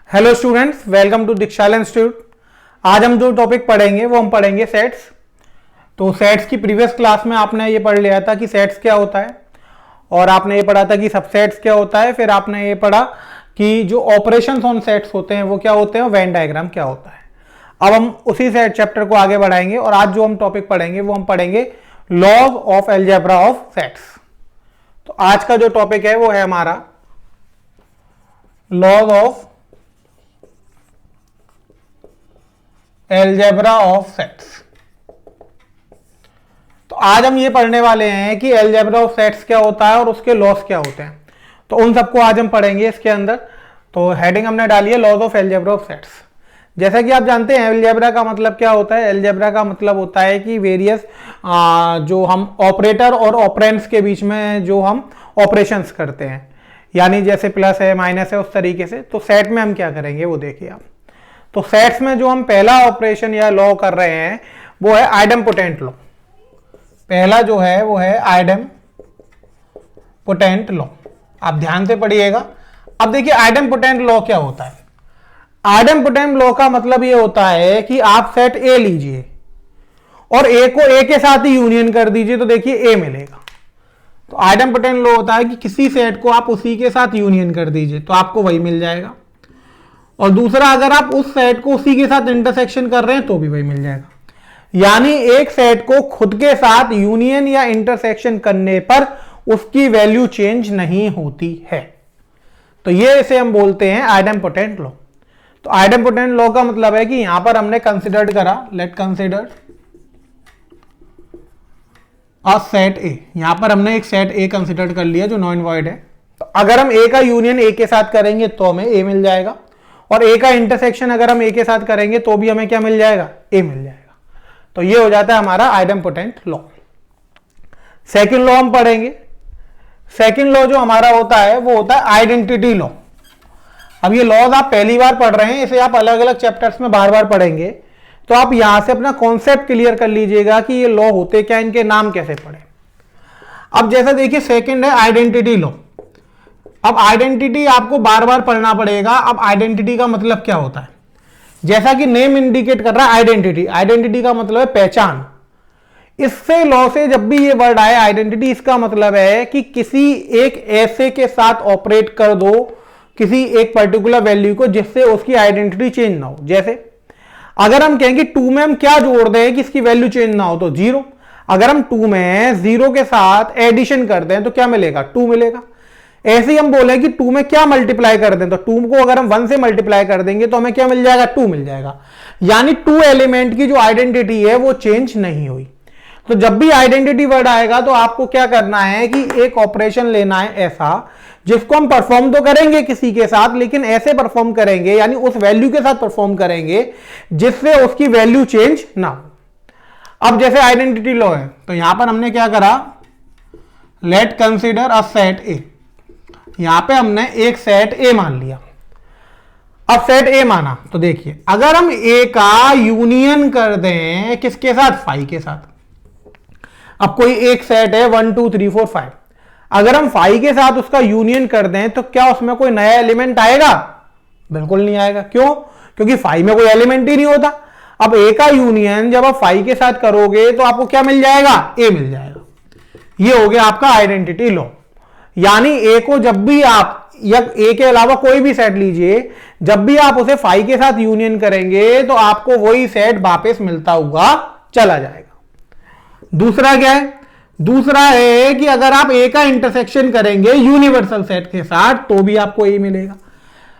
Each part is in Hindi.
Hello students, welcome to Dikshal institute. आज हम जो टॉपिक पढ़ेंगे वो हम पढ़ेंगे सेट्स। तो सेट्स की प्रीवियस क्लास में आपने ये पढ़ लिया था कि सेट्स क्या होता है, और आपने ये पढ़ा था कि सबसेट्स क्या होता है। फिर आपने ये पढ़ा कि जो ऑपरेशंस ऑन सेट्स होते हैं वो क्या होते हैं, वेन डायग्राम क्या होता है। अब हम उसी सेट चैप्टर को आगे बढ़ाएंगे और आज जो हम टॉपिक पढ़ेंगे वो हम पढ़ेंगे laws of algebra of sets. तो आज का जो टॉपिक है वो है हमारा laws of algebra of sets. तो आज हम ये पढ़ने वाले हैं कि अलजेब्रा ऑफ सेट्स क्या होता है और उसके लॉस क्या होते हैं। तो उन सबको आज हम पढ़ेंगे इसके अंदर। तो हेडिंग हमने डाली है laws of algebra of sets. जैसा कि आप जानते हैं अलजेब्रा का मतलब क्या होता है। अलजेब्रा का मतलब होता है कि वेरियस जो हम ऑपरेटर और ऑपरेंड्स के बीच में जो हम ऑपरेशंस करते हैं, यानी जैसे प्लस है माइनस है उस तरीके से। तो सेट में हम क्या करेंगे वो देखिए आप। तो सेट्स में जो हम पहला ऑपरेशन या लॉ कर रहे हैं वो है आइडेम्पोटेंट लॉ। पहला जो है वो है आइडेम्पोटेंट लॉ। आप ध्यान से पढ़िएगा। अब देखिए आइडेम्पोटेंट लॉ क्या होता है। आइडेम्पोटेंट लॉ का मतलब ये होता है कि आप सेट ए लीजिए और ए को ए के साथ ही यूनियन कर दीजिए तो देखिए ए मिलेगा। तो आइडेम्पोटेंट लॉ होता है कि किसी सेट को आप उसी के साथ यूनियन कर दीजिए तो आपको वही मिल जाएगा। और दूसरा, अगर आप उस सेट को उसी के साथ इंटरसेक्शन कर रहे हैं तो भी वही मिल जाएगा। यानी एक सेट को खुद के साथ यूनियन या इंटरसेक्शन करने पर उसकी वैल्यू चेंज नहीं होती है। तो ये इसे हम बोलते हैं आइडेम्पोटेंट लॉ। तो आइडेम्पोटेंट लॉ का मतलब है कि यहां पर हमने कंसिडर्ड करा, लेट कंसिडर अ सेट ए। यहां पर हमने एक सेट ए कंसिडर कर लिया जो नॉन वॉइड है। तो अगर हम ए का यूनियन ए के साथ करेंगे तो हमें ए मिल जाएगा, और ए का इंटरसेक्शन अगर हम ए के साथ करेंगे तो भी हमें क्या मिल जाएगा, ए मिल जाएगा। तो ये हो जाता है हमारा आइडेम्पोटेंट लॉ। सेकंड लॉ हम पढ़ेंगे। सेकंड लॉ जो हमारा होता है वो होता है आइडेंटिटी लॉ। अब ये लॉज आप पहली बार पढ़ रहे हैं, इसे आप अलग अलग चैप्टर्स में बार बार पढ़ेंगे। तो आप यहां से अपना कॉन्सेप्ट क्लियर कर लीजिएगा कि ये लॉ होते क्या, इनके नाम कैसे पढ़े। अब जैसा देखिए सेकंड है आइडेंटिटी लॉ। अब आइडेंटिटी आपको बार बार पढ़ना पड़ेगा। अब आइडेंटिटी का मतलब क्या होता है, जैसा कि नेम इंडिकेट कर रहा है आइडेंटिटी। आइडेंटिटी का मतलब है पहचान। इससे लॉ से जब भी ये वर्ड आए आइडेंटिटी, इसका मतलब है कि किसी एक ऐसे के साथ ऑपरेट कर दो किसी एक पर्टिकुलर वैल्यू को जिससे उसकी आइडेंटिटी चेंज ना हो। जैसे अगर हम कहेंगे 2 में हम क्या जोड़ दें कि इसकी वैल्यू चेंज ना हो, तो 0। अगर हम 2 में 0 के साथ एडिशन कर दें तो क्या मिलेगा, 2 मिलेगा। ऐसे ही हम बोले कि 2 में क्या मल्टीप्लाई कर दें, तो 2 को अगर हम 1 से मल्टीप्लाई कर देंगे तो हमें क्या मिल जाएगा, 2 मिल जाएगा। यानी 2 एलिमेंट की जो आइडेंटिटी है वो चेंज नहीं हुई। तो जब भी आइडेंटिटी वर्ड आएगा तो आपको क्या करना है कि एक ऑपरेशन लेना है ऐसा जिसको हम परफॉर्म तो करेंगे किसी के साथ, लेकिन ऐसे परफॉर्म करेंगे यानी उस वैल्यू के साथ परफॉर्म करेंगे जिससे उसकी वैल्यू चेंज ना हो। अब जैसे आइडेंटिटी लॉ है तो यहां पर हमने क्या करा, लेट कंसिडर अ सेट ए। यहां पे हमने एक सेट ए मान लिया। अब सेट ए माना तो देखिए अगर हम ए का यूनियन कर दें किसके साथ, 5 के साथ। अब कोई एक सेट है 1 2 3 4 5, अगर हम 5 के साथ उसका यूनियन कर दें तो क्या उसमें कोई नया एलिमेंट आएगा, बिल्कुल नहीं आएगा। क्यों, क्योंकि 5 में कोई एलिमेंट ही नहीं होता। अब ए का यूनियन जब आप 5 के साथ करोगे तो आपको क्या मिल जाएगा, ए मिल जाएगा। ये हो गया आपका आइडेंटिटी लॉ। यानी ए को जब भी आप, या ए के अलावा कोई भी सेट लीजिए, जब भी आप उसे 5 के साथ यूनियन करेंगे तो आपको वही सेट वापस मिलता हुआ चला जाएगा। दूसरा क्या है, दूसरा है कि अगर आप ए का इंटरसेक्शन करेंगे यूनिवर्सल सेट के साथ तो भी आपको ए मिलेगा।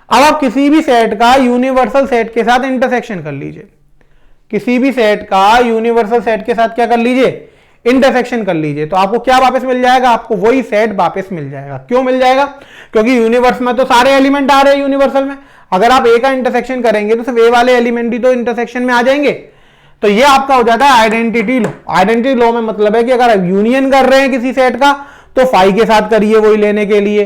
अब आप किसी भी सेट का यूनिवर्सल सेट के साथ इंटरसेक्शन कर लीजिए, किसी भी सेट का यूनिवर्सल सेट के साथ क्या कर लीजिए, इंटरसेक्शन कर लीजिए, तो आपको क्या वापस मिल जाएगा, आपको वही सेट वापस मिल जाएगा। क्यों मिल जाएगा, क्योंकि यूनिवर्स में तो सारे एलिमेंट आ रहे हैं यूनिवर्सल में। अगर आप ए का इंटरसेक्शन करेंगे तो सिर्फ ए वाले एलिमेंट ही तो इंटरसेक्शन में आ जाएंगे। तो ये आपका हो जाता है आइडेंटिटी लॉ। आइडेंटिटी लॉ में मतलब है कि अगर आप यूनियन कर रहे हैं किसी सेट का तो 5 के साथ करिए वही लेने के लिए,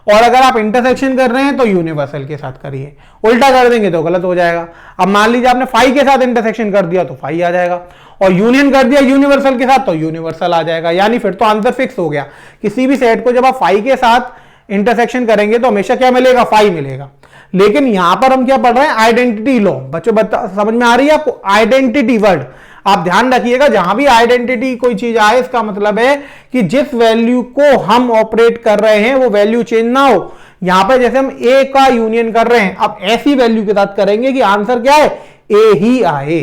और अगर आप इंटरसेक्शन कर रहे हैं तो यूनिवर्सल के साथ करिए। उल्टा कर देंगे तो गलत हो जाएगा। अब मान लीजिए आपने 5 के साथ इंटरसेक्शन कर दिया तो 5 आ जाएगा, और यूनियन कर दिया यूनिवर्सल के साथ तो यूनिवर्सल आ जाएगा। यानी फिर तो आंसर फिक्स हो गया। किसी भी सेट को जब आप 5 के साथ इंटरसेक्शन करेंगे तो हमेशा क्या मिलेगा, 5 मिलेगा। लेकिन यहां पर हम क्या पढ़ रहे हैं, आइडेंटिटी लॉ। बच्चों समझ में आ रही है आपको, आइडेंटिटी वर्ड आप ध्यान रखिएगा, जहां भी आइडेंटिटी कोई चीज आए इसका मतलब है कि जिस वैल्यू को हम ऑपरेट कर रहे हैं वो वैल्यू चेंज ना हो। यहां पर जैसे हम ए का यूनियन कर रहे हैं, अब ऐसी वैल्यू के साथ करेंगे कि आंसर क्या है, ए ही आए।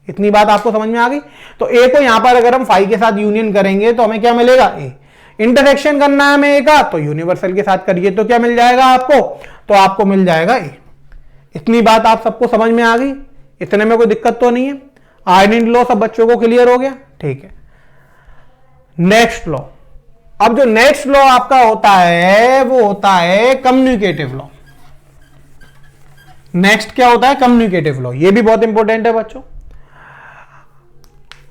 इतनी बात आपको समझ में आ गई। तो ए को यहां पर अगर हम 5 के साथ यूनियन करेंगे तो हमें क्या मिलेगा, ए। इंटरसेक्शन करना है हमें ए का, तो यूनिवर्सल के साथ करिए तो क्या मिल जाएगा आपको, तो आपको मिल जाएगा ए। इतनी बात आप सबको समझ में आ गई, इतने में कोई दिक्कत तो नहीं है। आइडेंटिटी लॉ सब बच्चों को क्लियर हो गया, ठीक है। नेक्स्ट लॉ, अब जो नेक्स्ट लॉ आपका होता है वो होता है कम्युनिकेटिव लॉ। नेक्स्ट क्या होता है, कम्युनिकेटिव लॉ। ये भी बहुत इंपॉर्टेंट है बच्चों,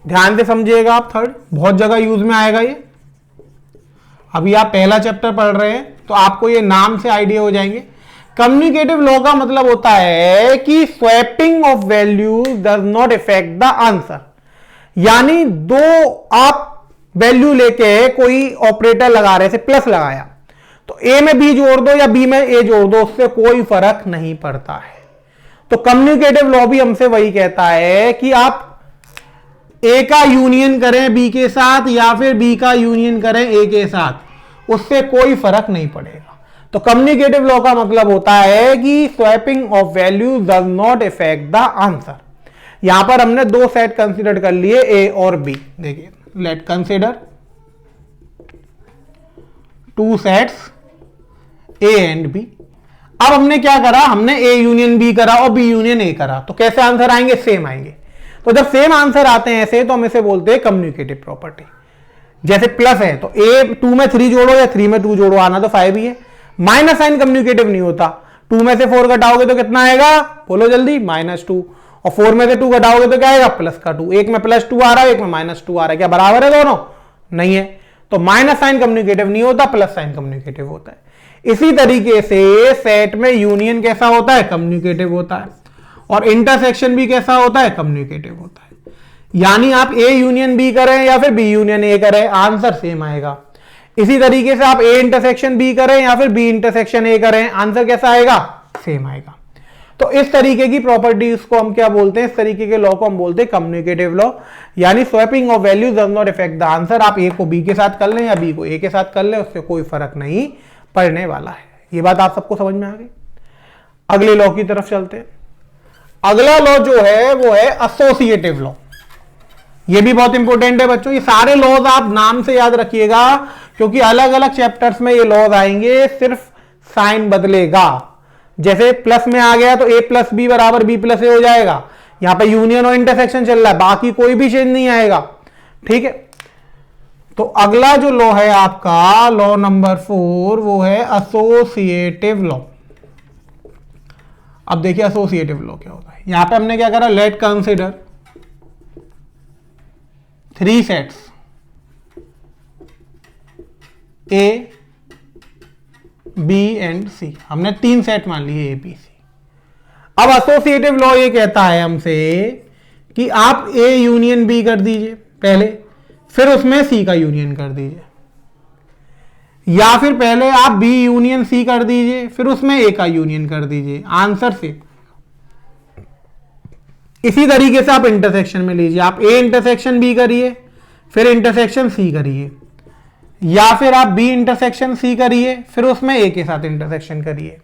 ध्यान से समझिएगा आप। थर्ड बहुत जगह यूज में आएगा ये। अभी आप पहला चैप्टर पढ़ रहे हैं तो आपको ये नाम से आइडिया हो जाएंगे। कम्युनिकेटिव लॉ का मतलब होता है कि swapping of values does not effect the answer. यानी दो आप वैल्यू लेके कोई ऑपरेटर लगा रहे, से प्लस लगाया, तो ए में बी जोड़ दो या बी में ए जोड़ दो, उससे कोई फर्क नहीं पड़ता है। तो कम्युनिकेटिव लॉ भी हमसे वही कहता है कि आप ए का यूनियन करें बी के साथ या फिर बी का यूनियन करें ए के साथ, उससे कोई फर्क नहीं पड़ेगा। तो कम्युनिकेटिव लॉ का मतलब होता है कि swapping of value does not effect the answer. यहां पर हमने दो सेट कंसीडर कर लिए, ए और बी। देखिए, let consider two sets A and B. अब हमने क्या करा, हमने ए यूनियन बी करा और बी यूनियन ए करा, तो कैसे आंसर आएंगे, सेम आएंगे। तो जब सेम आंसर आते हैं ऐसे, तो हम इसे बोलते हैं कम्युनिकेटिव प्रॉपर्टी। जैसे प्लस है तो ए 2 में 3 जोड़ो या 3 में 2 जोड़ो, आना तो 5 ही है। माइनस साइन कम्युनिकेटिव नहीं होता, 2 में से 4 घटाओगे तो कितना आएगा, बोलो जल्दी, -2। और 4 में से 2 घटाओगे तो क्या आएगा, प्लस का 2। एक में +2 आ रहा है, एक में -2 आ रहा है, क्या बराबर है दोनों, नहीं है। तो माइनस साइन कम्युनिकेटिव नहीं होता, प्लस साइन कम्युनिकेटिव होता है। इसी तरीके से सेट में यूनियन कैसा होता है, कम्युनिकेटिव होता है, और इंटरसेक्शन भी कैसा होता है, कम्युनिकेटिव होता है। यानी आप ए यूनियन बी करें या फिर बी यूनियन ए करें, आंसर सेम आएगा। इसी तरीके से आप ए इंटरसेक्शन बी करें या फिर बी इंटरसेक्शन ए करें, आंसर कैसा आएगा, सेम आएगा। तो इस तरीके की प्रॉपर्टीज को हम क्या बोलते हैं, इस तरीके के लॉ को हम बोलते हैं कम्युनिकेटिव लॉ। यानी swapping of values does not effect the answer. आप ए को बी के साथ कर लें या बी को ए के साथ कर लें, उससे कोई फर्क नहीं पड़ने वाला है। ये बात आप सबको समझ में आ गई। अगले लॉ की तरफ चलते हैं। अगला लॉ जो है वो है एसोसिएटिव लॉ। ये भी बहुत इंपॉर्टेंट है बच्चों। ये सारे लॉज आप नाम से याद रखिएगा, क्योंकि अलग अलग चैप्टर्स में ये लॉज आएंगे, सिर्फ साइन बदलेगा। जैसे प्लस में आ गया तो a + b = b + a हो जाएगा। यहां पे यूनियन और इंटरसेक्शन चल रहा है, बाकी कोई भी चेंज नहीं आएगा, ठीक है। तो अगला जो लॉ है आपका, लॉ नंबर 4, वो है एसोसिएटिव लॉ। अब देखिए एसोसिएटिव लॉ क्या होता है। यहां पे हमने क्या करा, late consider 3 sets A, B and C। हमने 3 सेट मान लिए A, B, C। अब एसोसिएटिव लॉ ये कहता है हमसे कि आप A यूनियन B कर दीजिए पहले, फिर उसमें C का यूनियन कर दीजिए, या फिर पहले आप B यूनियन C कर दीजिए, फिर उसमें A का यूनियन कर दीजिए, आंसर सेम। इसी तरीके से आप इंटरसेक्शन में लीजिए, आप A इंटरसेक्शन B करिए, फिर इंटरसेक्शन C करिए, या फिर आप B इंटरसेक्शन C करिए, फिर उसमें A के साथ इंटरसेक्शन करिए,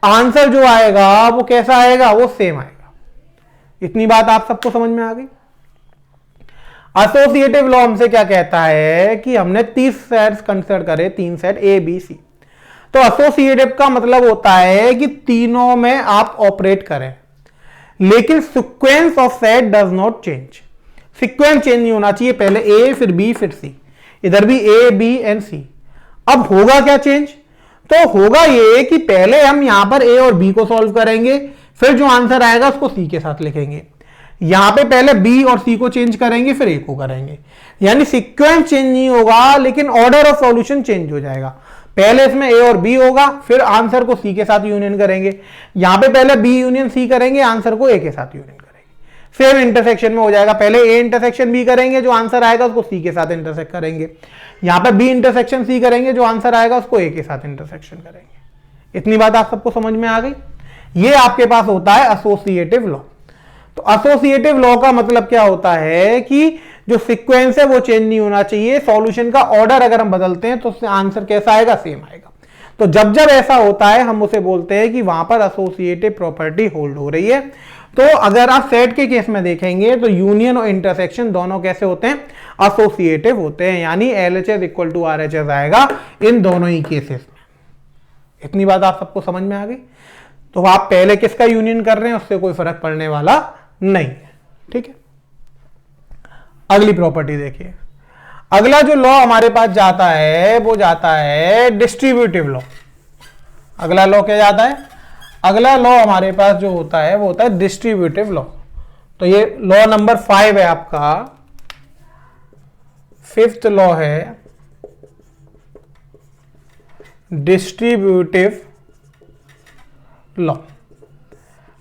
आंसर जो आएगा वो कैसा आएगा, वो सेम आएगा। इतनी बात आप सबको समझ में आ गई। एसोसिएटिव लॉ हमसे क्या कहता है कि हमने 30 सेट्स कंसिडर करे, 3 सेट A, B, C। तो एसोसिएटिव का मतलब होता है कि तीनों में आप ऑपरेट करें, लेकिन sequence of set does not change. Sequence change नहीं होना चाहिए, पहले A फिर B फिर C, इधर भी A, B एंड C। अब होगा क्या चेंज, तो होगा ये कि पहले हम यहां पर A और B को सॉल्व करेंगे, फिर जो आंसर आएगा उसको C के साथ लिखेंगे। यहां पे पहले B और C को चेंज करेंगे, फिर A को करेंगे। यानी सीक्वेंस चेंज नहीं होगा, लेकिन ऑर्डर ऑफ सॉल्यूशन चेंज हो जाएगा। पहले इसमें A और B होगा, फिर आंसर को C के साथ यूनियन करेंगे। यहां पे पहले B यूनियन C करेंगे, आंसर को A के साथ यूनियन करेंगे। सेम इंटरसेक्शन में हो जाएगा, पहले A इंटरसेक्शन B करेंगे, जो आंसर आएगा उसको C के साथ इंटरसेक्ट करेंगे। यहां पे B इंटरसेक्शन C करेंगे, जो आंसर आएगा उसको A के साथ इंटरसेक्शन करेंगे। इतनी बात आप सबको समझ में आ गई। ये आपके पास होता है एसोसिएटिव लॉ। तो एसोसिएटिव लॉ का मतलब क्या होता है कि जो सीक्वेंस है वो चेंज नहीं होना चाहिए, सॉल्यूशन का ऑर्डर अगर हम बदलते हैं तो उससे आंसर कैसा आएगा, सेम आएगा। तो जब जब ऐसा होता है हम उसे बोलते हैं कि वहां पर एसोसिएटिव प्रॉपर्टी होल्ड हो रही है। तो अगर आप सेट के केस में देखेंगे तो यूनियन और इंटरसेक्शन दोनों कैसे होते हैं, एसोसिएटिव होते हैं, यानी LHS इक्वल टू RHS आएगा इन दोनों ही केसेस में। इतनी बात आप सबको समझ में आ गई। तो आप पहले किसका यूनियन कर रहे हैं उससे कोई फर्क पड़ने वाला नहीं है, ठीक है। अगली प्रॉपर्टी देखिए, अगला जो लॉ हमारे पास जाता है वो जाता है डिस्ट्रीब्यूटिव लॉ। अगला लॉ क्या जाता है, अगला लॉ हमारे पास जो होता है वो होता है डिस्ट्रीब्यूटिव लॉ। तो ये लॉ नंबर 5 है आपका, 5th लॉ है डिस्ट्रीब्यूटिव लॉ।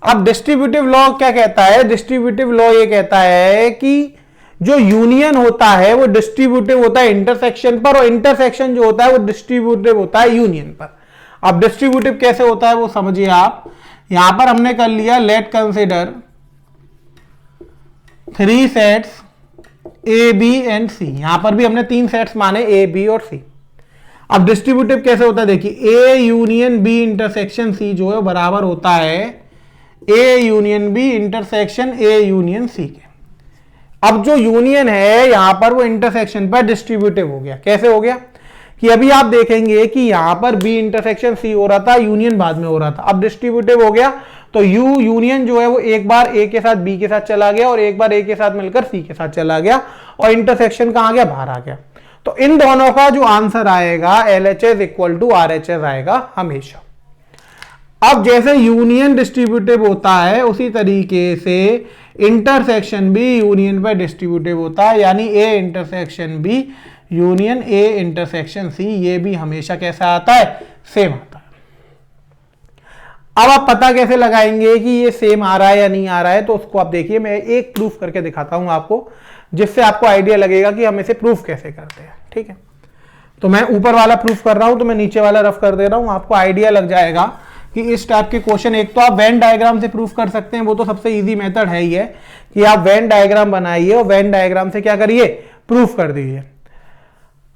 अब डिस्ट्रीब्यूटिव लॉ क्या कहता है, डिस्ट्रीब्यूटिव लॉ ये कहता है कि जो यूनियन होता है वो डिस्ट्रीब्यूटिव होता है इंटरसेक्शन पर, और इंटरसेक्शन जो होता है वो डिस्ट्रीब्यूटिव होता है यूनियन पर। अब डिस्ट्रीब्यूटिव कैसे होता है वो समझिए आप। यहां पर हमने कर लिया, late consider 3 sets A, B and C। यहां पर भी हमने 3 सेट्स माने A, B और C। अब डिस्ट्रीब्यूटिव कैसे होता है देखिए, A union B intersection C जो है बराबर होता है A union B intersection A union C के। अब जो यूनियन है यहां पर वो इंटरसेक्शन पर डिस्ट्रीब्यूटिव हो गया। कैसे हो गया कि अभी आप देखेंगे कि यहां पर B इंटरसेक्शन C हो रहा था, यूनियन बाद में हो रहा था, अब डिस्ट्रीब्यूटिव हो गया। तो U यूनियन जो है वो एक बार A के साथ B के साथ चला गया और एक बार A के साथ मिलकर C के साथ चला गया, और इंटरसेक्शन कहां गया, बाहर आ गया। तो इन दोनों का जो आंसर आएगा LHS इक्वल टू RHS आएगा हमेशा। अब जैसे यूनियन डिस्ट्रीब्यूटिव होता है उसी तरीके से इंटरसेक्शन भी यूनियन पर डिस्ट्रीब्यूटिव होता है, यानी A intersection B union A intersection C, ये भी हमेशा कैसा आता है, सेम आता है। अब आप पता कैसे लगाएंगे कि ये सेम आ रहा है या नहीं आ रहा है, तो उसको आप देखिए, मैं एक प्रूफ करके दिखाता हूं आपको, जिससे आपको आइडिया लगेगा कि हम इसे प्रूफ कैसे करते हैं, ठीक है। तो मैं ऊपर वाला प्रूफ कर रहा हूं, तो मैं नीचे वाला रफ कर दे रहा हूं, आपको आइडिया लग जाएगा कि इस टाइप के क्वेश्चन एक तो आप वेन डायग्राम से प्रूफ कर सकते हैं, वो तो सबसे इजी मेथड है ही है कि आप वेन डायग्राम बनाइए और वेन डायग्राम से क्या करिए, प्रूफ कर दीजिए।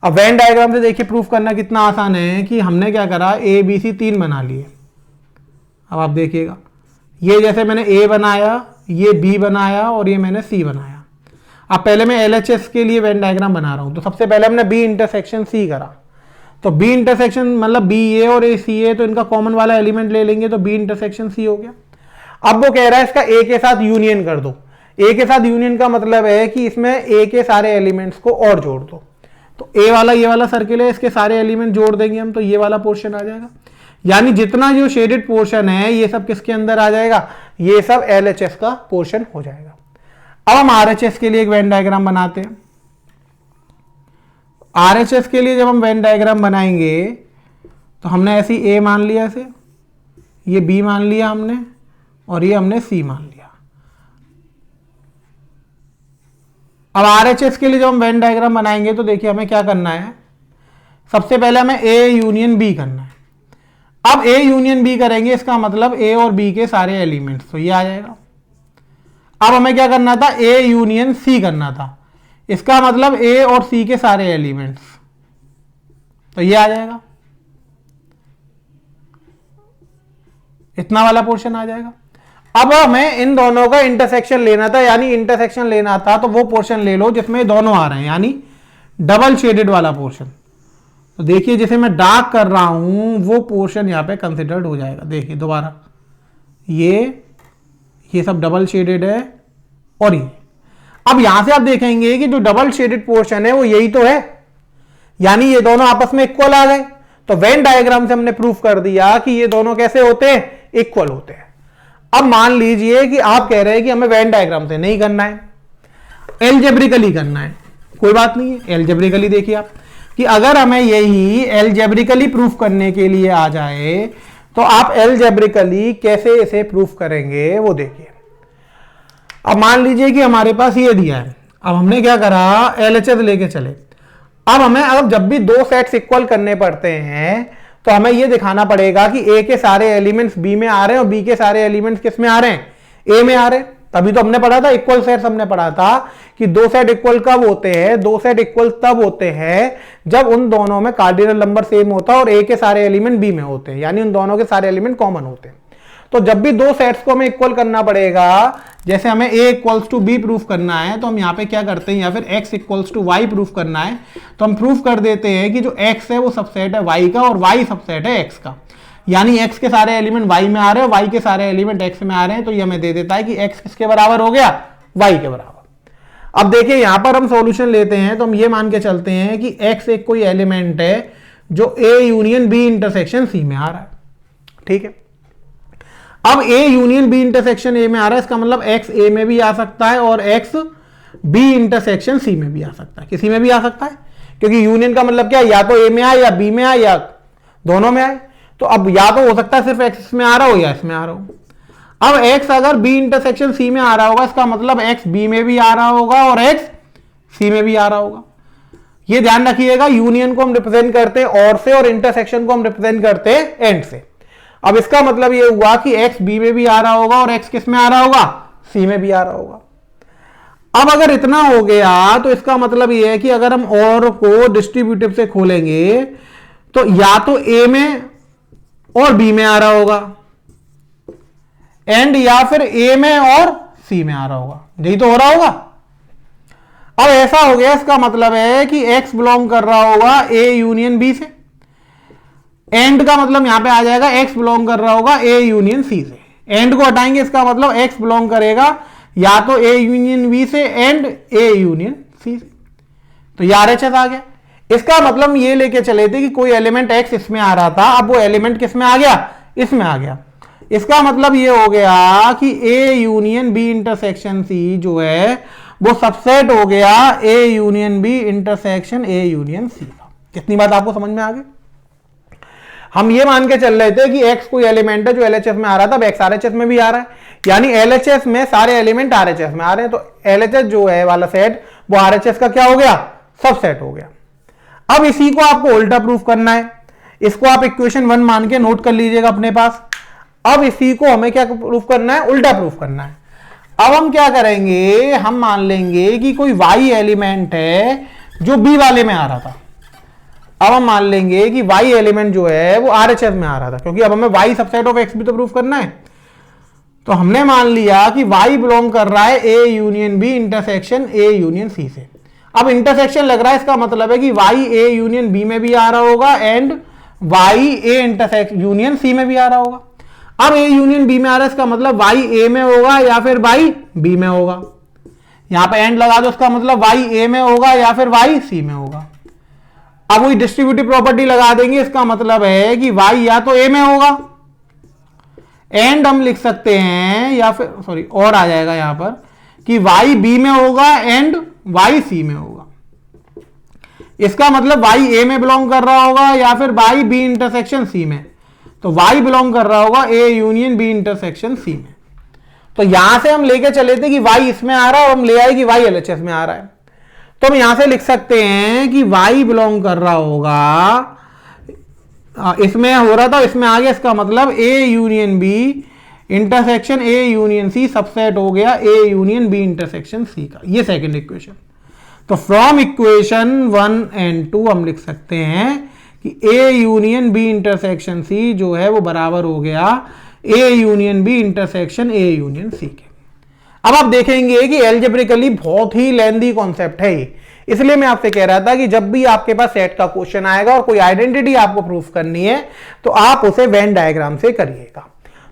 अब वेन डायग्राम से देखिए प्रूफ करना कितना आसान है कि हमने क्या करा, ABC 3 बना लिए। अब आप देखिएगा, ये जैसे मैंने A बनाया, ये B बनाया और ये मैंने C बनाया। अब पहले मैं LHS के लिए वेन डायग्राम बना रहा हूं, तो सबसे पहले हमने B इंटरसेक्शन C करा। तो B इंटरसेक्शन मतलब B A और A C A, तो इनका कॉमन वाला एलिमेंट ले लेंगे तो B इंटरसेक्शन C हो गया। अब वो कह रहा है इसका A के साथ यूनियन कर दो। A के साथ यूनियन का मतलब है कि इसमें A के सारे एलिमेंट्स को और जोड़ दो। तो A वाला ये वाला सर्किल है, इसके सारे एलिमेंट जोड़ देंगे हम, तो ये वाला पोर्शन आ जाएगा। यानी जितना जो शेडेड पोर्शन है ये सब किसके अंदर आ जाएगा, ये सब LHS का पोर्शन हो जाएगा। अब हम RHS के लिए एक वेन डायग्राम बनाते हैं। RHS के लिए जब हम वेन डायग्राम बनाएंगे तो हमने ऐसी A मान लिया, ऐसे ये B मान लिया हमने, और ये हमने C मान लिया। अब RHS के लिए जब हम वेन डायग्राम बनाएंगे तो देखिए हमें क्या करना है, सबसे पहले हमें A यूनियन B करना है। अब A यूनियन B करेंगे, इसका मतलब A और B के सारे एलिमेंट्स, तो ये आ जाएगा। अब हमें क्या करना था, A यूनियन C करना था, इसका मतलब A और C के सारे एलिमेंट्स, तो ये आ जाएगा, इतना वाला पोर्शन आ जाएगा। अब हमें इन दोनों का इंटरसेक्शन लेना था, यानी इंटरसेक्शन लेना था तो वो पोर्शन ले लो जिसमें दोनों आ रहे हैं, यानी डबल शेडेड वाला पोर्शन। तो देखिए जैसे मैं डार्क कर रहा हूं वो पोर्शन यहां पे कंसिडर्ड हो जाएगा। देखिए दोबारा ये सब डबल शेडेड है, और ये अब यहां से आप देखेंगे कि जो डबल शेडेड पोर्शन है वो यही तो है, यानी ये दोनों आपस में इक्वल आ गए। तो वेन डायग्राम से हमने प्रूफ कर दिया कि ये दोनों कैसे होते हैं, इक्वल होते हैं। अब मान लीजिए कि आप कह रहे हैं कि हमें वेन डायग्राम से नहीं करना है, एलजेब्रिकली करना है, कोई बात नहीं है। एलजेब्रिकली देखिए आप कि अगर हमें यही एलजेब्रिकली प्रूफ करने के लिए आ जाए तो आप एलजेब्रिकली कैसे इसे प्रूफ करेंगे वो देखिए। अब मान लीजिए कि हमारे पास ये दिया है, अब हमने क्या करा, LHS लेके चले। अब हमें जब भी दो सेट्स इक्वल करने पड़ते हैं तो हमें ये दिखाना पड़ेगा कि ए के सारे एलिमेंट्स बी में आ रहे हैं और बी के सारे एलिमेंट्स किस में आ रहे हैं, ए में आ रहे हैं। तभी तो हमने पढ़ा था इक्वल सेट्स, हमने पढ़ा था कि दो सेट इक्वल कब होते हैं, दो सेट इक्वल तब होते हैं जब उन दोनों में कार्डिनल नंबर सेम होता है और ए के सारे एलिमेंट बी में होते हैं, यानी उन दोनों के सारे एलिमेंट कॉमन होते हैं। तो जब भी दो सेट्स को हमें इक्वल करना पड़ेगा, जैसे हमें a equals to B proof करना है, तो हम यहाँ पे क्या करते हैं, या फिर x equals to Y proof करना है, तो हम प्रूफ कर देते हैं कि जो x है वो सबसेट है y का और y सबसेट है x का, यानी x के सारे एलिमेंट y में आ रहे हैं, y के सारे एलिमेंट x में आ रहे हैं। तो ये हमें दे देता है कि x किसके बराबर हो गया, y के बराबर। अब देखिए यहां पर हम सॉल्यूशन लेते हैं, तो हम ये मान के चलते हैं कि x एक कोई एलिमेंट है जो a union b intersection c में आ रहा है, ठीक है। अब a union b intersection a में आ रहा है, इसका मतलब x a में भी आ सकता है और x b इंटरसेक्शन c में भी आ सकता है, किसी में भी आ सकता है, क्योंकि यूनियन का मतलब क्या, या तो a में आए या b में आए या दोनों में आए। तो अब या तो हो सकता है सिर्फ x इसमें आ रहा हो या इसमें आ रहा हो। अब x अगर b इंटरसेक्शन c में आ रहा होगा, इसका मतलब x b में भी आ रहा होगा और x c में भी आ रहा होगा। ये ध्यान रखिएगा, यूनियन को हम रिप्रेजेंट करते हैं और इंटरसेक्शन को हम रिप्रेजेंट करते हैं एंड से। अब इसका मतलब ये हुआ कि x b में भी आ रहा होगा और x किस में आ रहा होगा, c में भी आ रहा होगा। अब अगर इतना हो गया तो इसका मतलब ये है कि अगर हम और को डिस्ट्रीब्यूटिव से खोलेंगे तो या तो a में और b में आ रहा होगा एंड या फिर a में और c में आ रहा होगा, यही तो हो रहा होगा। अब ऐसा हो गया, इसका मतलब है कि x बिलोंग कर रहा होगा a यूनियन b से, एंड का मतलब यहां पे आ जाएगा x बिलोंग कर रहा होगा a यूनियन c से। एंड को हटाएंगे, इसका मतलब x बिलोंग करेगा या तो a यूनियन b से एंड a यूनियन c से। तो ये RHS आ गया। इसका मतलब ये लेके चले थे कि कोई एलिमेंट x इसमें आ रहा था, अब वो एलिमेंट किस में आ गया, इसमें आ गया। इसका मतलब ये हो गया कि a union b intersection c जो है वो सबसेट हो गया a union b intersection a union c का। कितनी बात आपको समझ में आ गई। हम ये मान के चल रहे थे कि x कोई एलिमेंट है जो LHS में आ रहा था, अब x RHS में भी आ रहा है, यानी LHS में सारे एलिमेंट RHS में आ रहे हैं। तो LHS जो है वाला सेट वो RHS का क्या हो गया, सबसेट हो गया। अब इसी को आपको उल्टा प्रूफ करना है, इसको आप इक्वेशन 1 मान के नोट कर लीजिएगा अपने पास। अब इसी को हमें क्या प्रूफ करना है, उल्टा प्रूफ करना है। अब हम क्या करेंगे, हम मान लेंगे कि कोई y एलिमेंट है जो b वाले में आ रहा था। अब हम मान लेंगे कि y एलिमेंट जो है वो RHS में आ रहा था, क्योंकि अब हमें y सबसेट ऑफ x भी तो प्रूफ करना है। तो हमने मान लिया कि y बिलोंग कर रहा है a union b intersection a union c से। अब इंटरसेक्शन लग रहा है, इसका मतलब है कि y a यूनियन b में भी आ रहा होगा and y a intersection union c में भी आ रहा होगा। अब a यूनियन b में आ रहा है, इसका मतलब y a में होगा या फिर y b में होगा। यहां पे एंड लगा दो, इसका मतलब y a में होगा या फिर y c में होगा। अब वही डिस्ट्रीब्यूटिव प्रॉपर्टी लगा देंगे, इसका मतलब है कि y या तो a में होगा एंड हम लिख सकते हैं, या फिर सॉरी और आ जाएगा यहां पर कि y b में होगा एंड y c में होगा। इसका मतलब y a में बिलोंग कर रहा होगा या फिर y b इंटरसेक्शन c में। तो y बिलोंग कर रहा होगा a union b intersection c में। तो यहां से हम लेके चले थे कि y इसमें आ रहा है और हम ले आए कि y LHS में आ रहा है। तो हम यहां से लिख सकते हैं कि y बिलोंग कर रहा होगा, इसमें हो रहा था इसमें आ गया, इसका मतलब a union b intersection a union c subset हो गया a union b intersection c का। ये सेकंड इक्वेशन। तो फ्रॉम इक्वेशन 1 एंड 2 हम लिख सकते हैं कि a union b intersection c जो है वो बराबर हो गया a union b intersection a union c के। अब आप देखेंगे कि एल्जेब्रिकली बहुत ही लेंथी कॉन्सेप्ट है ये, इसलिए मैं आपसे कह रहा था कि जब भी आपके पास सेट का क्वेश्चन आएगा और कोई आइडेंटिटी आपको प्रूफ करनी है तो आप उसे वेन डायग्राम से करिएगा।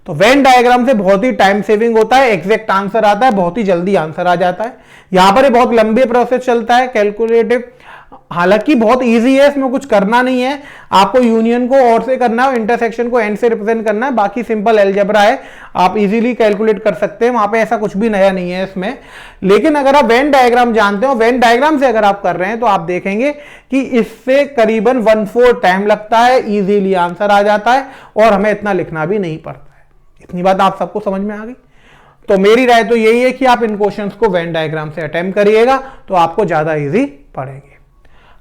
तो वेन डायग्राम से बहुत ही टाइम सेविंग होता है, एग्जैक्ट आंसर आता है, बहुत ही जल्दी आंसर आ जाता है। यहां पर ये बहुत लंबे प्रोसेस चलता है कैलकुलेटिव, हालांकि बहुत इजी है, इसमें कुछ करना नहीं है। आपको यूनियन को और से करना है, इंटरसेक्शन को एंड से रिप्रेजेंट करना है, बाकी सिंपल अलजेब्रा है, आप इजीली कैलकुलेट कर सकते हैं। वहां पे ऐसा कुछ भी नया नहीं है इसमें। लेकिन अगर आप वेन डायग्राम जानते हो, वेन डायग्राम से अगर आप कर रहे हैं तो आप देखेंगे कि इससे करीबन 1/4 टाइम लगता है, इजीली आंसर आ जाता है और हमें इतना लिखना भी नहीं पड़ता है। इतनी बात आप सबको समझ में आ गई। तो मेरी राय तो यही है कि आप इन क्वेश्चंस को वेन डायग्राम से अटेम्प्ट करिएगा तो आपको ज्यादा इजी पड़ेंगे।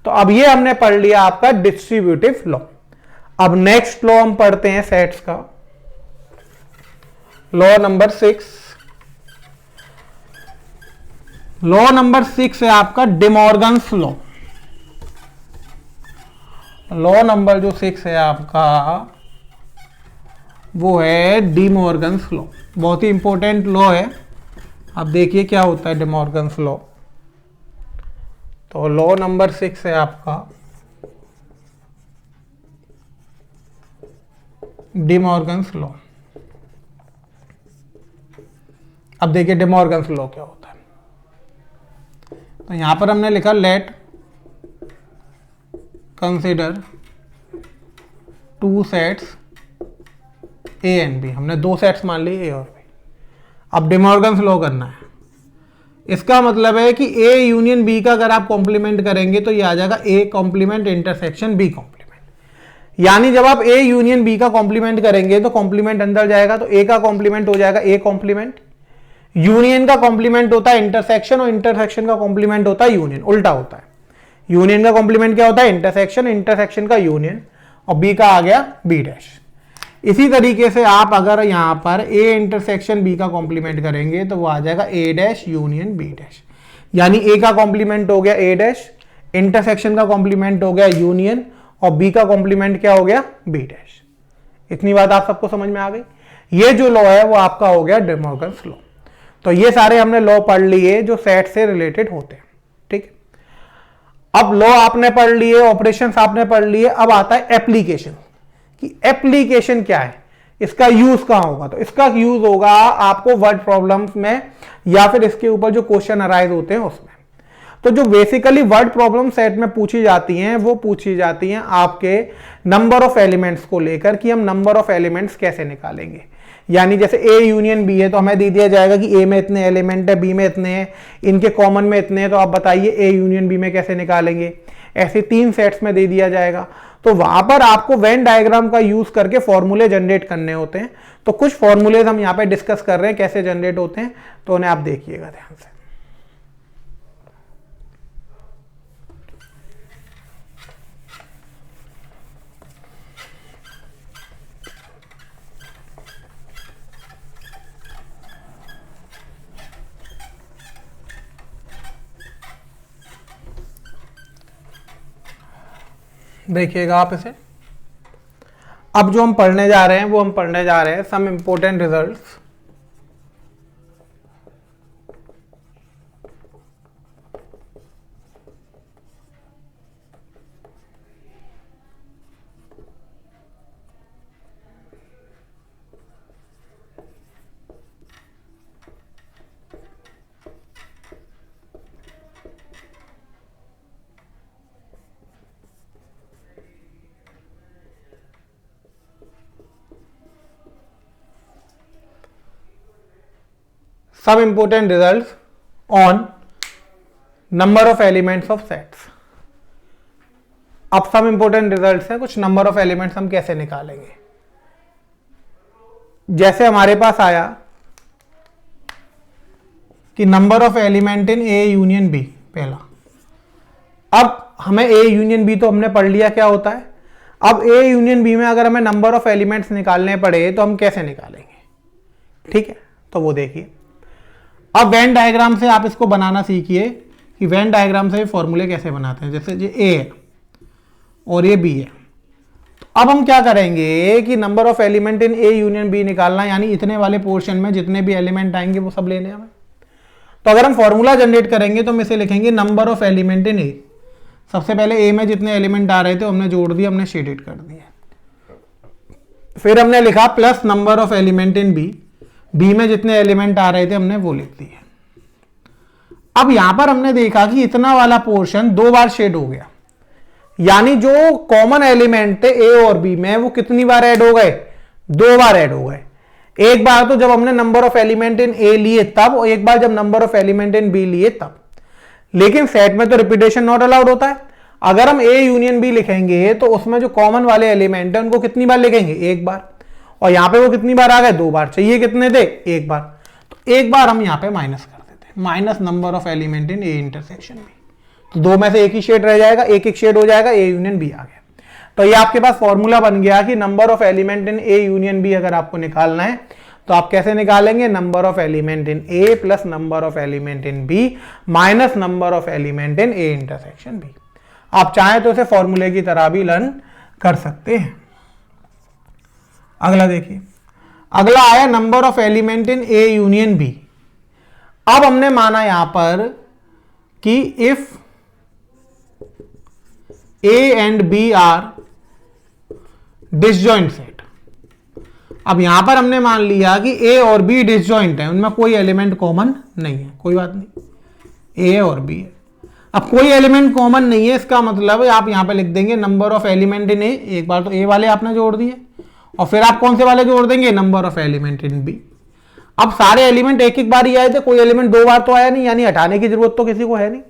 तो अब ये हमने पढ़ लिया आपका डिस्ट्रीब्यूटिव लॉ। अब नेक्स्ट लॉ हम पढ़ते हैं सेट्स का, लॉ नंबर 6। लॉ नंबर 6 है आपका डिमॉर्गन्स लॉ। लॉ नंबर जो 6 है आपका वो है डिमॉर्गन्स लॉ। बहुत ही इंपॉर्टेंट लॉ है। अब देखिए क्या होता है डिमॉर्गन्स लॉ। तो लॉ नंबर 6 है आपका डिमॉर्गन्स लॉ। अब देखिए डिमॉर्गन्स लॉ क्या होता है। तो यहां पर हमने लिखा let consider two sets A and B. हमने दो सेट्स मान लिए ए और बी। अब डिमॉर्गन्स लॉ करना है। इसका मतलब है कि ए यूनियन बी का अगर आप कॉम्प्लीमेंट करेंगे तो ये आ जाएगा A complement intersection B complement. यानी जब आप ए यूनियन बी का कॉम्प्लीमेंट करेंगे तो कॉम्प्लीमेंट अंदर जाएगा, तो ए का कॉम्प्लीमेंट हो जाएगा ए कॉम्प्लीमेंट। यूनियन का कॉम्प्लीमेंट होता है इंटरसेक्शन और इंटरसेक्शन का कॉम्प्लीमेंट होता है यूनियन। उल्टा होता है। यूनियन का कॉम्प्लीमेंट क्या होता है? इंटरसेक्शन, इंटरसेक्शन का यूनियन, और बी का आ गया बी डैश। इसी तरीके से आप अगर यहां पर ए इंटरसेक्शन बी का कॉम्प्लीमेंट करेंगे तो वो आ जाएगा ए डैश यूनियन बी डैश। यानी ए का कॉम्प्लीमेंट हो गया ए डैश, इंटरसेक्शन का कॉम्प्लीमेंट हो गया यूनियन, और बी का कॉम्प्लीमेंट क्या हो गया? B dash. इतनी बात आप सबको समझ में आ गई। ये जो लॉ है वो आपका हो गया डिमॉर्गन्स लॉ। तो ये सारे हमने लॉ पढ़ लिए जो सेट से रिलेटेड होते हैं। ठीक है, अब लॉ आपने पढ़ लिए, ऑपरेशंस आपने पढ़ लिए। अब आता है एप्लीकेशन, कि एप्लीकेशन क्या है, इसका यूज कहां होगा। तो इसका यूज होगा आपको वर्ड प्रॉब्लम्स में या फिर इसके ऊपर जो क्वेश्चन अराइज होते हैं उसमें। तो जो बेसिकली वर्ड प्रॉब्लम सेट में पूछी जाती हैं वो पूछी जाती हैं आपके नंबर ऑफ एलिमेंट्स को लेकर, कि हम नंबर ऑफ एलिमेंट्स कैसे निकालेंगे। यानी जैसे ए यूनियन बी है तो हमें दे दिया जाएगा कि ए में इतने एलिमेंट है, बी में इतने हैं, इनके कॉमन में इतने हैं, तो आप बताइए ए यूनियन बी में कैसे निकालेंगे। ऐसे 3 सेट्स में दे दिया जाएगा। तो वहां पर आपको वेन डायग्राम का यूज करके फॉर्मूले जनरेट करने होते हैं। तो कुछ फॉर्मूलेज हम यहाँ पे डिस्कस कर रहे हैं कैसे जनरेट होते हैं, तो उन्हें आप देखिएगा ध्यान से। देखिएगा आप इसे। अब जो हम पढ़ने जा रहे हैं वो हम पढ़ने जा रहे हैं some important results some important results on number of elements of sets। अब some important results है, कुछ number of elements हम कैसे निकालेंगे। जैसे हमारे पास आया कि number of element in A union B पहला। अब हमें A union B तो हमने पढ़ लिया क्या होता है। अब A union B में अगर हमें number of elements निकालने पड़े तो हम कैसे निकालेंगे। ठीक है, तो वो देखिए। अब वेन डायग्राम से आप इसको बनाना सीखिए कि वेन डायग्राम से फॉर्मूले कैसे बनाते हैं। जैसे ये ए है और ये बी है, तो अब हम क्या करेंगे कि number of element in A union B निकालना, यानी इतने वाले पोर्शन में जितने भी एलिमेंट आएंगे वो सब लेने हमें। तो अगर हम फॉर्मूला जनरेट करेंगे तो हम इसे लिखेंगे नंबर ऑफ एलिमेंट इन ए। सबसे पहले ए में जितने एलिमेंट आ रहे थे हमने जोड़ दिया, हमने शेडेड कर दिया। फिर हमने लिखा plus number of element in B. B में जितने एलिमेंट आ रहे थे हमने वो लिख दिए। अब यहां पर हमने देखा कि इतना वाला पोर्शन 2 बार शेड हो गया, यानी जो कॉमन एलिमेंट थे ए और बी में वो कितनी बार ऐड हो गए? 2 बार ऐड हो गए। एक बार तो जब हमने number of element in A लिए तब, और एक बार जब number of element in B लिए तब। लेकिन सेट में तो रिपीटेशन नॉट अलाउड होता है। अगर हम ए यूनियन बी लिखेंगे तो उसमें जो कॉमन वाले एलिमेंट है उनको कितनी बार लिखेंगे? 1 बार। और यहां पे वो कितनी बार आ गए? 2 बार। चाहिए कितने थे? 1 बार। तो 1 बार हम यहां पे माइनस कर देते हैं, minus number of element in A intersection B. तो 2 में से एक ही शेड रह जाएगा, एक शेड हो जाएगा, ए यूनियन बी आ गया। तो ये आपके पास फॉर्मूला बन गया कि number of element in A union B अगर आपको निकालना है तो आप कैसे निकालेंगे, number of element in A plus number of element in B minus number of element in A intersection B. आप चाहें तो इसे फॉर्मूले की तरह भी लर्न कर सकते हैं। अगला देखिए, अगला आया number of element in A union B. अब हमने माना यहां पर कि if A and B are disjoint set. अब यहां पर हमने मान लिया कि ए और बी डिसजॉइंट है, उनमें कोई एलिमेंट कॉमन नहीं है, कोई बात नहीं, ए और बी है। अब कोई एलिमेंट कॉमन नहीं है, इसका मतलब आप यहां पे लिख देंगे नंबर ऑफ एलिमेंट इन ए। एक बार तो ए वाले आपने जोड़ दिए और फिर आप कौन से वाले जोड़ देंगे, number of element in B. अब सारे एलिमेंट एक एक बार ही आए थे, कोई एलिमेंट दो बार तो आया नहीं, यानी हटाने की जरूरत तो किसी को है नहीं।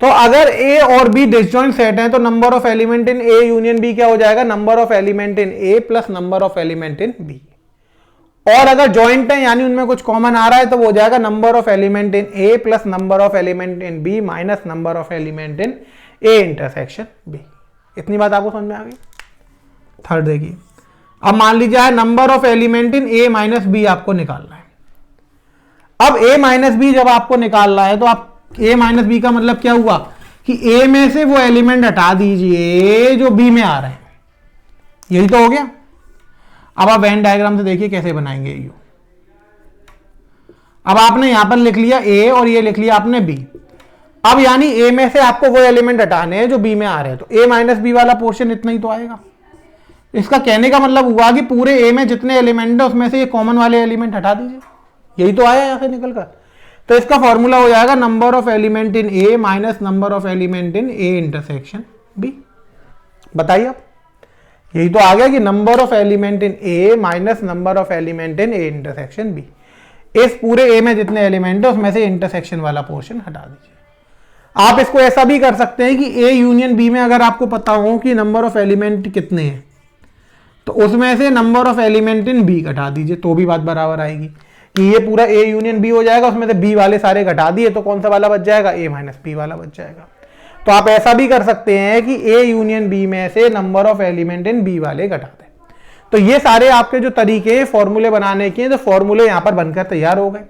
तो अगर ए और बी डिसजॉइंट सेट हैं तो number of element in A union B क्या हो जाएगा, number of element in A plus number of element in B. और अगर जॉइंट है यानी उनमें कुछ कॉमन आ रहा है तो वो हो जाएगा number of element in A plus number of element in B minus number of element in A intersection B. इतनी बात आपको समझ में आ गई। थर्ड देखिए, अब मान लीजिए number of element in A minus B आपको निकालना है। अब ए माइनस बी जब आपको निकालना है तो आप ए माइनस बी का मतलब क्या हुआ कि ए में से वो एलिमेंट हटा दीजिए जो बी में आ रहे हैं, यही तो हो गया। अब आप वेन डायग्राम से देखिए कैसे बनाएंगे यू। अब आपने यहां पर लिख लिया ए और ये लिख लिया आपने बी। अब यानी ए में से आपको वो एलिमेंट हटाने हैं जो बी में आ रहे हैं, तो ए माइनस बी वाला पोर्शन इतना ही तो आएगा। इसका कहने का मतलब हुआ कि पूरे ए में जितने एलिमेंट है उसमें से ये कॉमन वाले एलिमेंट हटा दीजिए, यही तो आया यहां से निकल कर। तो इसका फॉर्मूला हो जाएगा number of element in A minus number of element in A intersection B. बताइए आप, यही तो आ गया कि number of element in A minus number of element in A intersection B. इस पूरे ए में जितने एलिमेंट है उसमें से इंटरसेक्शन वाला पोर्शन हटा दीजिए। आप इसको ऐसा भी कर सकते हैं कि ए यूनियन बी में अगर आपको पता हो कि नंबर ऑफ एलिमेंट कितने हैं तो उसमें से number of element in B घटा दीजिए, तो भी बात बराबर आएगी कि ये पूरा ए यूनियन बी हो जाएगा, उसमें से बी वाले सारे घटा दिए तो कौन सा वाला बच जाएगा, ए माइनस बी वाला बच जाएगा। तो आप ऐसा भी कर सकते हैं कि ए यूनियन बी में से number of element in B वाले घटा दें। तो ये सारे आपके जो तरीके फॉर्मूले बनाने के, तो फॉर्मूले यहां पर बनकर तैयार हो गए।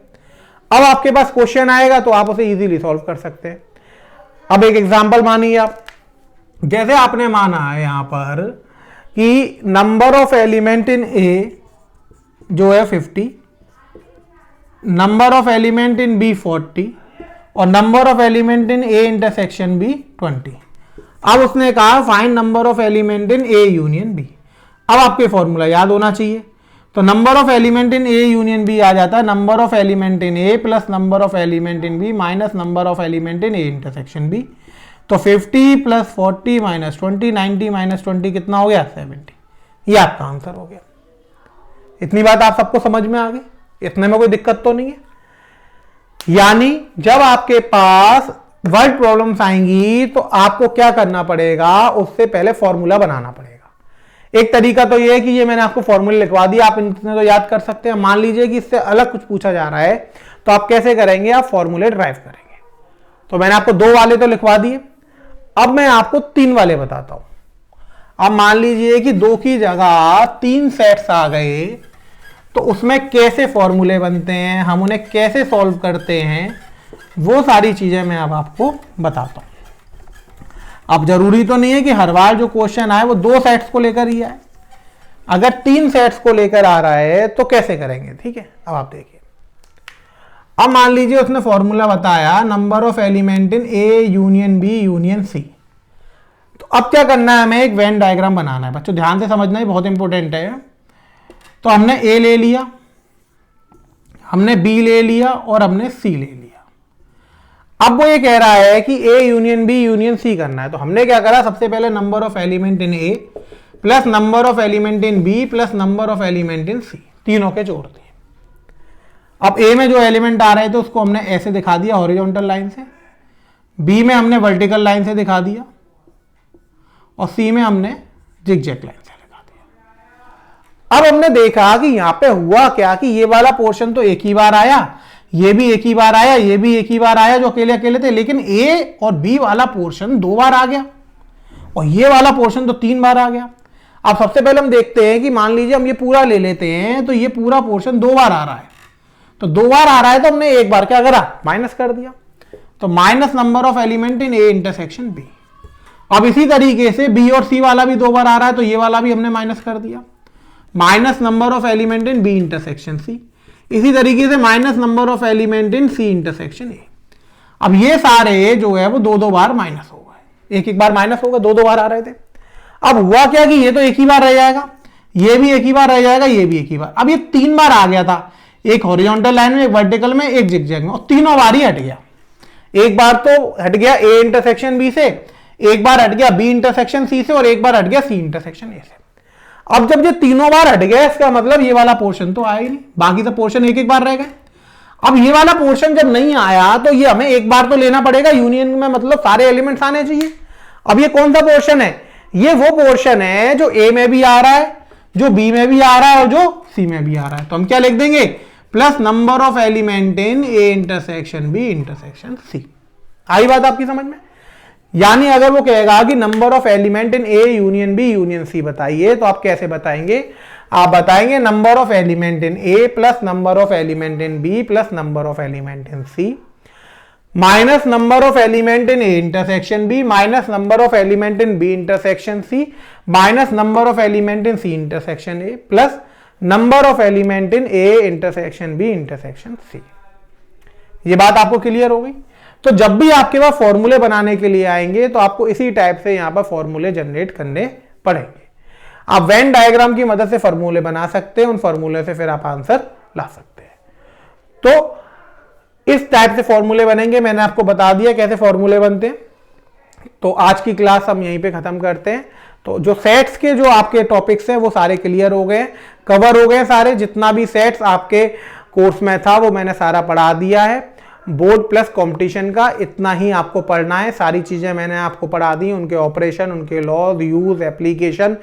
अब आपके पास क्वेश्चन आएगा तो आप उसे इजीली सॉल्व कर सकते हैं। अब एक एग्जांपल मानिए आप, जैसे आपने माना है यहां पर कि number of element in A जो है 50, number of element in B 40 और number of element in A intersection B 20। अब उसने कहा find number of element in A union B. अब आपके फॉर्मूला याद होना चाहिए, तो number of element in A union B आ जाता है number of element in A plus number of element in B minus number of element in A intersection B. तो 50 प्लस 40 माइनस 20, 90 माइनस 20 कितना हो गया, 70। ये आपका आंसर हो गया। इतनी बात आप सबको समझ में आ गई, इतने में कोई दिक्कत तो नहीं है। यानी जब आपके पास वर्ड प्रॉब्लम्स आएंगी तो आपको क्या करना पड़ेगा, उससे पहले फॉर्मूला बनाना पड़ेगा। एक तरीका तो ये है कि ये मैंने आपको फॉर्मूला लिखवा दिया, आप इतने तो याद कर सकते हैं। मान लीजिए कि इससे अलग कुछ पूछा जा रहा है तो आप कैसे करेंगे, आप फॉर्मूले ड्राइव करेंगे। तो मैंने आपको 2 वाले तो लिखवा दिए, अब मैं आपको 3 वाले बताता हूं। अब मान लीजिए कि 2 की जगह 3 सेट्स आ गए तो उसमें कैसे फॉर्मूले बनते हैं, हम उन्हें कैसे सॉल्व करते हैं, वो सारी चीजें मैं अब आपको बताता हूं। अब जरूरी तो नहीं है कि हर बार जो क्वेश्चन आए वो 2 सेट्स को लेकर ही आए। अगर 3 सेट्स को लेकर आ रहा है तो कैसे करेंगे, ठीक है। अब आप देखिए, अब मान लीजिए उसने फॉर्मूला बताया number of element in A union B union C. तो अब क्या करना है, हमें एक वेन डायग्राम बनाना है। बच्चों ध्यान से समझना, ही बहुत इंपॉर्टेंट है। तो हमने ए ले लिया, हमने बी ले लिया और हमने सी ले लिया। अब वो ये कह रहा है कि A union B union C करना है। तो हमने क्या करा, सबसे पहले number of element in A plus number of element in B plus number of element in C, तीनों के जोड़ दिए। अब ए में जो एलिमेंट आ रहे थे उसको हमने ऐसे दिखा दिया हॉरिजॉन्टल लाइन से, बी में हमने वर्टिकल लाइन से दिखा दिया और सी में हमने जिगजैग लाइन से दिखा दिया। अब हमने देखा कि यहां पे हुआ क्या कि ये वाला पोर्शन तो एक ही बार आया, ये भी एक ही बार आया, ये भी एक ही बार आया जो अकेले अकेले थे, लेकिन ए और बी वाला पोर्शन 2 बार आ गया और ये वाला पोर्शन तो 3 बार आ गया। अब सबसे पहले हम देखते हैं कि मान लीजिए हम ये पूरा ले लेते हैं, तो ये पूरा पोर्शन 2 बार आ रहा है, तो 2 बार आ रहा है तो हमने एक बार क्या करा, माइनस कर दिया। तो minus number of element in A intersection B. अब इसी तरीके से बी और सी वाला भी 2 बार आ रहा है, तो ये वाला भी हमने माइनस कर दिया। Minus number of element in B intersection C. इसी तरीके से minus number of element in C intersection A. अब ये सारे जो है वो 2-2 बार माइनस हो गए, एक बार माइनस होगा, 2-2 बार आ रहे थे। अब हुआ क्या कि ये तो एक ही बार रह जाएगा, ये भी एक ही बार रह जाएगा, ये भी एक ही बार। अब ये 3 बार आ गया था, एक हॉरिजॉन्टल लाइन में, एक वर्टिकल में, एक जिगजैग में, और तीनों बार ही हट गया। एक बार तो हट गया ए इंटरसेक्शन बी से, एक बार हट गया बी इंटरसेक्शन सी से, और एक बार हट गया सी इंटरसेक्शन ए से। अब जब ये तीनों बार हट गया, इसका मतलब ये वाला पोर्शन तो आया ही नहीं, बाकी सब पोर्शन एक एक बार रह गए। अब ये वाला पोर्शन जब नहीं आया तो ये हमें एक बार तो लेना पड़ेगा यूनियन में, मतलब सारे एलिमेंट्स आने चाहिए। अब ये कौन सा पोर्शन है, ये वो पोर्शन है जो ए में भी आ रहा है, जो बी में भी आ रहा है, और जो सी में भी आ रहा है। तो हम क्या लिख देंगे, plus number of element in A intersection B intersection C. आई बात आपकी समझ में? यानी अगर वो कहेगा कि number of element in A union B union C बताइए, तो आप कैसे बताएंगे, आप बताएंगे number of element in A plus number of element in B plus number of element in C minus number of element in A intersection B minus number of element in B intersection C minus number of element in C intersection A plus number of element in A intersection B intersection C. ये बात आपको क्लियर हो गई? तो जब भी आपके पास फॉर्मूले बनाने के लिए आएंगे तो आपको इसी टाइप से यहां पर फॉर्मूले जनरेट करने पड़ेंगे। आप वेन डायग्राम की मदद से फॉर्मूले बना सकते हैं, उन फॉर्मूले से फिर आप आंसर ला सकते हैं। तो इस टाइप से फॉर्मूले बनेंगे, मैंने आपको बता दिया कैसे फॉर्मूले बनते हैं। तो आज की क्लास हम यहीं पे खत्म करते हैं। तो जो सेट्स के जो आपके टॉपिक्स हैं वो सारे क्लियर हो गए, कवर हो गए सारे, जितना भी सेट्स आपके कोर्स में था वो मैंने सारा पढ़ा दिया है। बोर्ड प्लस कंपटीशन का इतना ही आपको पढ़ना है, सारी चीजें मैंने आपको पढ़ा दी, उनके ऑपरेशन, उनके लॉज, यूज, एप्लीकेशन,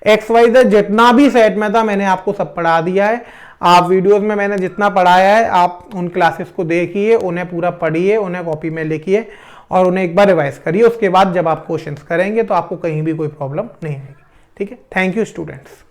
XYZ जितना भी सेट में था मैंने आपको सब पढ़ा दिया है। आप वीडियोस में मैंने जितना पढ़ाया है आप उन क्लासेस को देखिए, उन्हें पूरा पढ़िए, उन्हें कॉपी में लिखिए और उन्हें एक बार रिवाइज करिए। उसके बाद जब आप क्वेश्चंस करेंगे तो आपको कहीं भी कोई प्रॉब्लम नहीं आएगी। ठीक है, थैंक यू स्टूडेंट्स।